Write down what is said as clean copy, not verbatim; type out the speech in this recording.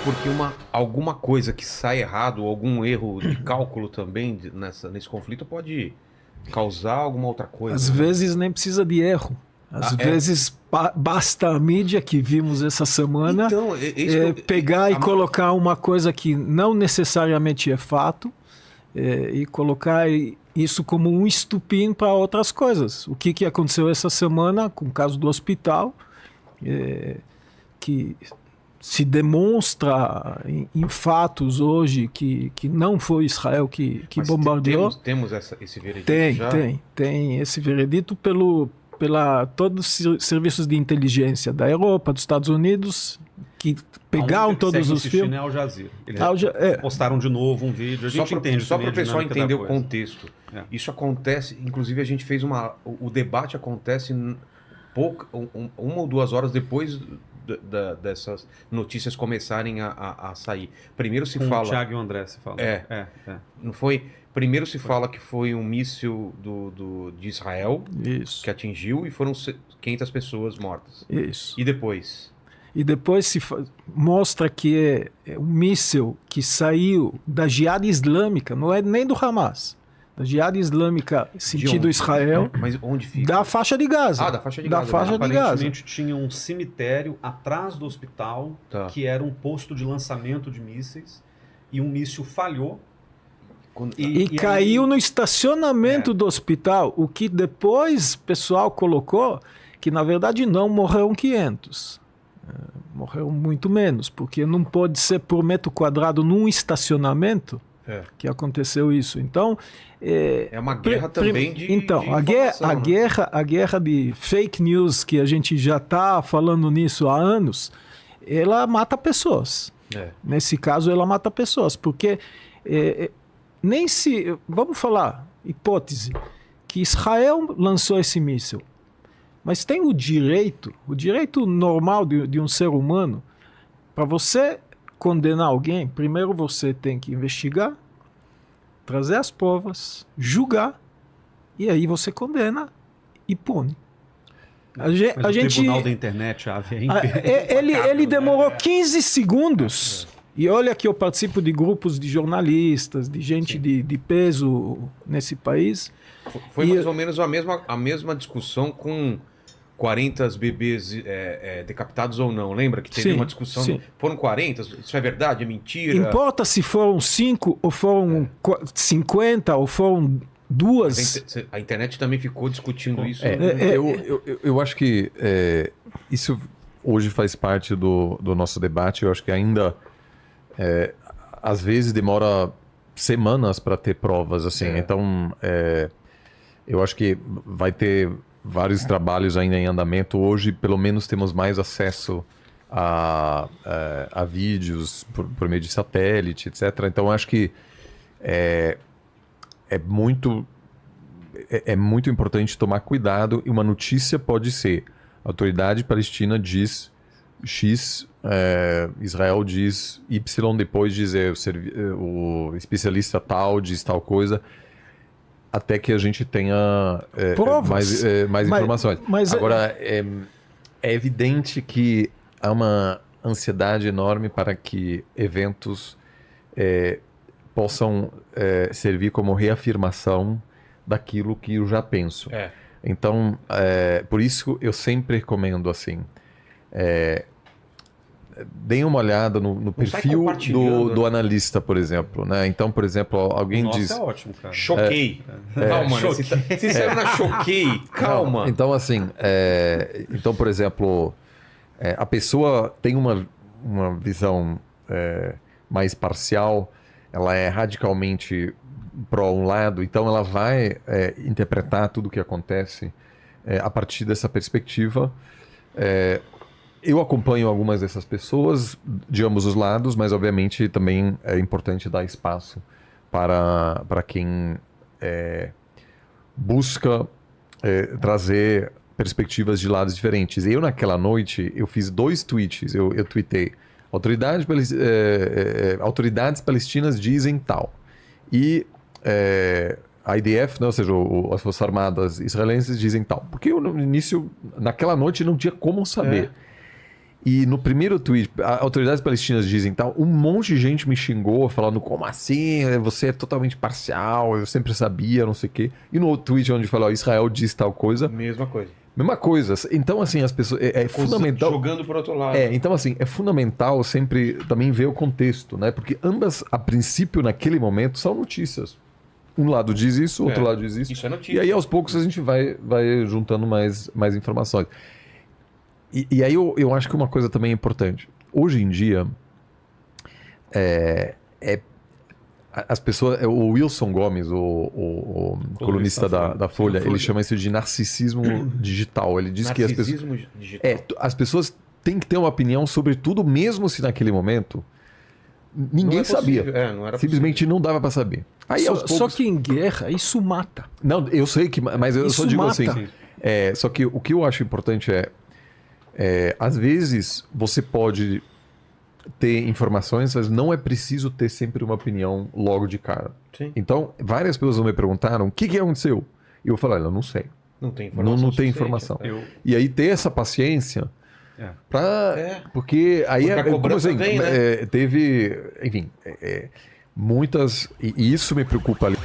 Porque alguma coisa que sai errado, ou algum erro de cálculo também nesse conflito pode causar alguma outra coisa. Às vezes nem precisa de erro. Às vezes basta a mídia que vimos essa semana pegar e colocar uma coisa que não necessariamente é fato e colocar isso como um estupim para outras coisas. O que aconteceu essa semana com o caso do hospital, que se demonstra em fatos hoje que não foi Israel que bombardeou. Temos esse veredito já? Tem esse veredito pela todos os serviços de inteligência da Europa, dos Estados Unidos, que pegaram todos os filmes. Al Jazeera. Eles postaram de novo um vídeo. A gente entende só para o pessoal entender o coisa. contexto. Isso acontece, inclusive a gente fez o debate acontece uma ou 2 horas depois dessas notícias começarem a sair. Primeiro se fala... O Thiago e o André se falam. Não foi... Primeiro se fala que foi um míssil de Israel que atingiu e foram 500 pessoas mortas. Isso. E depois? E depois se mostra que é um míssil que saiu da Jihad Islâmica, não é nem do Hamas. Da Jihad Islâmica, sentido Israel. Mas onde fica? Da faixa de Gaza. Da faixa de Gaza. Aparentemente tinha um cemitério atrás do hospital, que era um posto de lançamento de mísseis, e um míssil falhou. E caiu no estacionamento do hospital, o que depois o pessoal colocou que na verdade não morreram 500. Morreu muito menos, porque não pode ser por metro quadrado num estacionamento que aconteceu isso. Então é uma guerra também de a guerra de fake news que a gente já está falando nisso há anos, ela mata pessoas. Nesse caso ela mata pessoas, porque nem se, vamos falar, hipótese, que Israel lançou esse míssil, mas tem o direito normal de um ser humano, para você condenar alguém, primeiro você tem que investigar, trazer as provas, julgar, e aí você condena e pune. O Tribunal da Internet, ele demorou 15 segundos. E olha que eu participo de grupos de jornalistas, de gente de peso nesse país. Foi mais ou menos a mesma discussão com 40 bebês decapitados ou não. Lembra que teve uma discussão? Foram 40? Isso é verdade? É mentira? Importa se foram 5 ou foram 50 ou foram 2. A internet também ficou discutindo isso. Eu acho que isso hoje faz parte do nosso debate. Eu acho que ainda... às vezes demora semanas para ter provas, assim. Então, eu acho que vai ter vários trabalhos ainda em andamento. Hoje, pelo menos, temos mais acesso a vídeos por meio de satélite, etc. Então, eu acho que é muito importante tomar cuidado. E uma notícia pode ser: a autoridade palestina diz X, Israel diz Y, depois dizer o especialista tal diz tal coisa, até que a gente tenha mais informações. Agora, é evidente que há uma ansiedade enorme para que eventos possam servir como reafirmação daquilo que eu já penso. Então, por isso eu sempre recomendo assim, deem uma olhada no perfil do analista, por exemplo, né? Então, por exemplo, alguém diz... é ótimo, cara. Choquei. Calma, se saiu na choquei, calma. Não, então, assim, então, por exemplo, a pessoa tem uma visão mais parcial, ela é radicalmente pró um lado, então ela vai interpretar tudo o que acontece a partir dessa perspectiva. Eu acompanho algumas dessas pessoas de ambos os lados, mas obviamente também é importante dar espaço para quem busca trazer perspectivas de lados diferentes. Eu, naquela noite, eu fiz 2 tweets. Eu tuitei: autoridades palestinas dizem tal. E a IDF, né, ou seja, as Forças Armadas israelenses dizem tal. Porque eu, no início, naquela noite, não tinha como saber. E no primeiro tweet, autoridades palestinas dizem tal, um monte de gente me xingou falando como assim, você é totalmente parcial, eu sempre sabia, não sei o quê. E no outro tweet onde falou, Israel diz tal coisa. Mesma coisa. Mesma coisa. Então, assim, as pessoas... É fundamental... Jogando pro outro lado. Então, assim, é fundamental sempre também ver o contexto, né? Porque ambas, a princípio, naquele momento, são notícias. Um lado diz isso, o outro lado diz isso. Isso é notícia. E aí, aos poucos, a gente vai juntando mais informações. E aí eu acho que uma coisa também importante. Hoje em dia, as pessoas... O Wilson Gomes, o colunista da Folha, ele chama isso de narcisismo digital. Ele diz que narcisismo digital. As pessoas têm que ter uma opinião sobre tudo, mesmo se naquele momento ninguém sabia. Não era simplesmente possível. não dava para saber. Aí, Só que em guerra, isso mata. Não, eu sei que... Mas eu só digo mata. assim... só que o que eu acho importante às vezes você pode ter informações, mas não é preciso ter sempre uma opinião logo de cara. Sim. Então, várias pessoas me perguntaram o que aconteceu? E eu falei, eu não sei. Não tem informação. Não tem informação. E aí ter essa paciência porque aí porque a cobrança como assim, vem, né? teve, enfim, muitas, e isso me preocupa ali.